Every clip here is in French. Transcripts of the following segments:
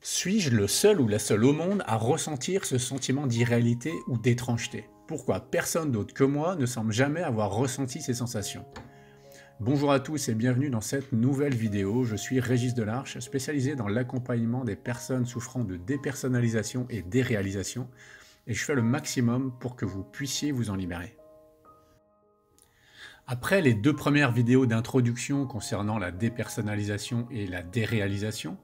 Suis-je le seul ou la seule au monde à ressentir ce sentiment d'irréalité ou d'étrangeté? Pourquoi personne d'autre que moi ne semble jamais avoir ressenti ces sensations? Bonjour à tous et bienvenue dans cette nouvelle vidéo. Je suis Régis Delarche, spécialisé dans l'accompagnement des personnes souffrant de dépersonnalisation et déréalisation, et je fais le maximum pour que vous puissiez vous en libérer. Après les deux premières vidéos d'introduction concernant la dépersonnalisation et la déréalisation,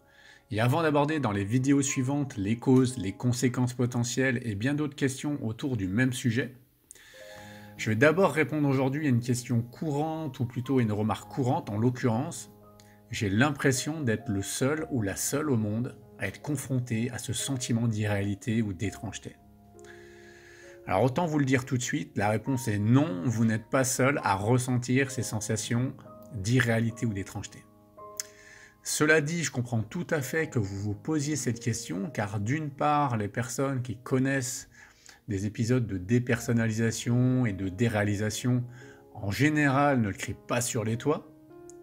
et avant d'aborder dans les vidéos suivantes les causes, les conséquences potentielles et bien d'autres questions autour du même sujet, je vais d'abord répondre aujourd'hui à une question courante, ou plutôt une remarque courante en l'occurrence. J'ai l'impression d'être le seul ou la seule au monde à être confronté à ce sentiment d'irréalité ou d'étrangeté. Alors autant vous le dire tout de suite, la réponse est non, vous n'êtes pas seul à ressentir ces sensations d'irréalité ou d'étrangeté. Cela dit, je comprends tout à fait que vous vous posiez cette question, car d'une part, les personnes qui connaissent des épisodes de dépersonnalisation et de déréalisation, en général, ne le crient pas sur les toits,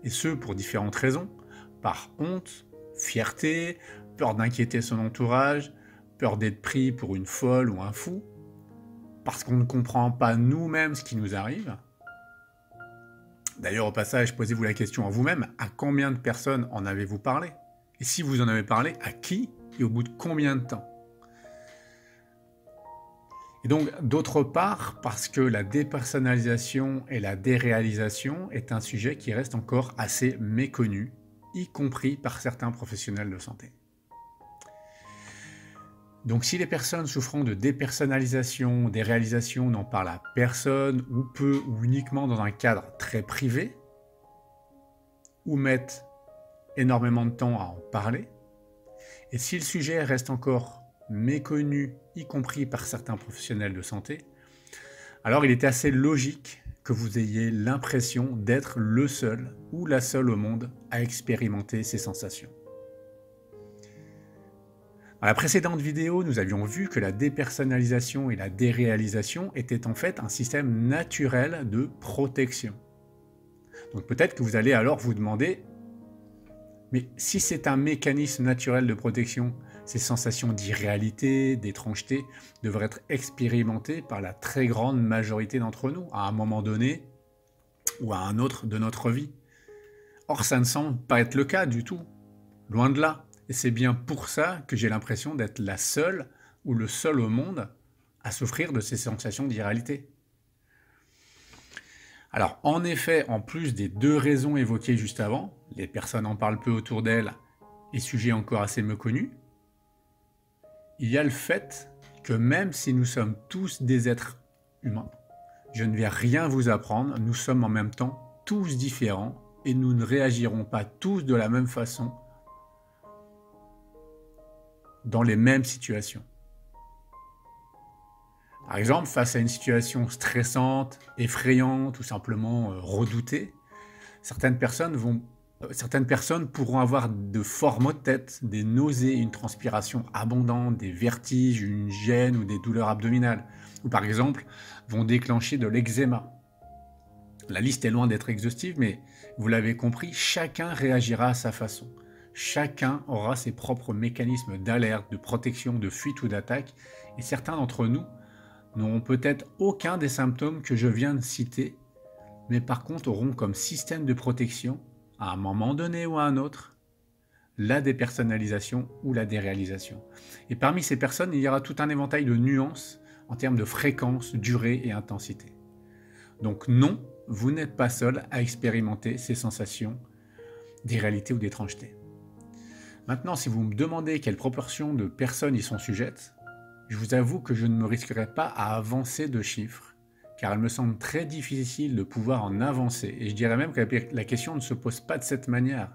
et ce pour différentes raisons, par honte, fierté, peur d'inquiéter son entourage, peur d'être pris pour une folle ou un fou, parce qu'on ne comprend pas nous-mêmes ce qui nous arrive. D'ailleurs, au passage, posez-vous la question à vous-même, à combien de personnes en avez-vous parlé? Et si vous en avez parlé, à qui et au bout de combien de temps? Et donc, d'autre part, parce que la dépersonnalisation et la déréalisation est un sujet qui reste encore assez méconnu, y compris par certains professionnels de santé. Donc si les personnes souffrant de dépersonnalisation, déréalisation n'en parlent à personne, ou peu, ou uniquement dans un cadre très privé, ou mettent énormément de temps à en parler, et si le sujet reste encore méconnu, y compris par certains professionnels de santé, alors il est assez logique que vous ayez l'impression d'être le seul ou la seule au monde à expérimenter ces sensations. Dans la précédente vidéo, nous avions vu que la dépersonnalisation et la déréalisation étaient en fait un système naturel de protection. Donc peut-être que vous allez alors vous demander, mais si c'est un mécanisme naturel de protection, ces sensations d'irréalité, d'étrangeté devraient être expérimentées par la très grande majorité d'entre nous, à un moment donné ou à un autre de notre vie. Or, ça ne semble pas être le cas du tout, loin de là. Et c'est bien pour ça que j'ai l'impression d'être la seule ou le seul au monde à souffrir de ces sensations d'irréalité. Alors, en effet, en plus des deux raisons évoquées juste avant, les personnes en parlent peu autour d'elles et sujet encore assez méconnu, il y a le fait que même si nous sommes tous des êtres humains, je ne vais rien vous apprendre, nous sommes en même temps tous différents et nous ne réagirons pas tous de la même façon dans les mêmes situations. Par exemple, face à une situation stressante, effrayante ou simplement redoutée, certaines personnes pourront avoir de forts maux de tête, des nausées, une transpiration abondante, des vertiges, une gêne ou des douleurs abdominales, ou par exemple vont déclencher de l'eczéma. La liste est loin d'être exhaustive, mais vous l'avez compris, chacun réagira à sa façon. Chacun aura ses propres mécanismes d'alerte, de protection, de fuite ou d'attaque, et certains d'entre nous n'auront peut-être aucun des symptômes que je viens de citer, mais par contre auront comme système de protection, à un moment donné ou à un autre, la dépersonnalisation ou la déréalisation. Et parmi ces personnes, il y aura tout un éventail de nuances en termes de fréquence, durée et intensité. Donc non, vous n'êtes pas seul à expérimenter ces sensations d'irréalité ou d'étrangeté. Maintenant, si vous me demandez quelle proportion de personnes y sont sujettes, je vous avoue que je ne me risquerai pas à avancer de chiffres, car il me semble très difficile de pouvoir en avancer, et je dirais même que la question ne se pose pas de cette manière.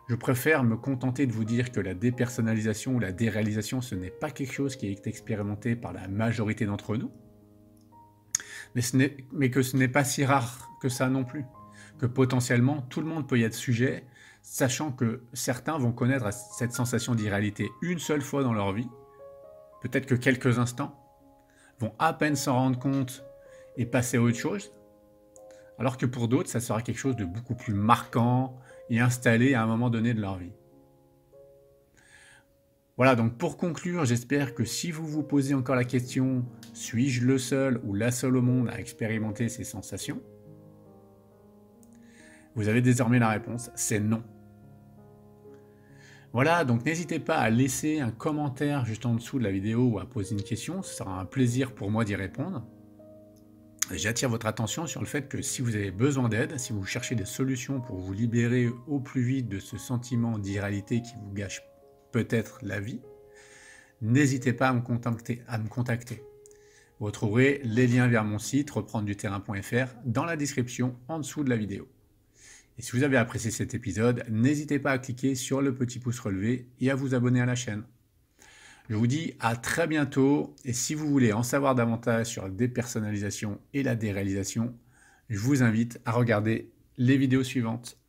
Je préfère me contenter de vous dire que la dépersonnalisation ou la déréalisation, ce n'est pas quelque chose qui est expérimenté par la majorité d'entre nous, mais que ce n'est pas si rare que ça non plus, que potentiellement tout le monde peut y être sujet, sachant que certains vont connaître cette sensation d'irréalité une seule fois dans leur vie, peut-être que quelques instants, vont à peine s'en rendre compte et passer à autre chose, alors que pour d'autres, ça sera quelque chose de beaucoup plus marquant et installé à un moment donné de leur vie. Voilà, donc pour conclure, j'espère que si vous vous posez encore la question, suis-je le seul ou la seule au monde à expérimenter ces sensations? Vous avez désormais la réponse, c'est non. Voilà, donc n'hésitez pas à laisser un commentaire juste en dessous de la vidéo ou à poser une question, ce sera un plaisir pour moi d'y répondre. J'attire votre attention sur le fait que si vous avez besoin d'aide, si vous cherchez des solutions pour vous libérer au plus vite de ce sentiment d'irréalité qui vous gâche peut-être la vie, n'hésitez pas à me contacter. Vous retrouverez les liens vers mon site reprendreduterrain.fr dans la description en dessous de la vidéo. Et si vous avez apprécié cet épisode, n'hésitez pas à cliquer sur le petit pouce relevé et à vous abonner à la chaîne. Je vous dis à très bientôt et si vous voulez en savoir davantage sur la dépersonnalisation et la déréalisation, je vous invite à regarder les vidéos suivantes.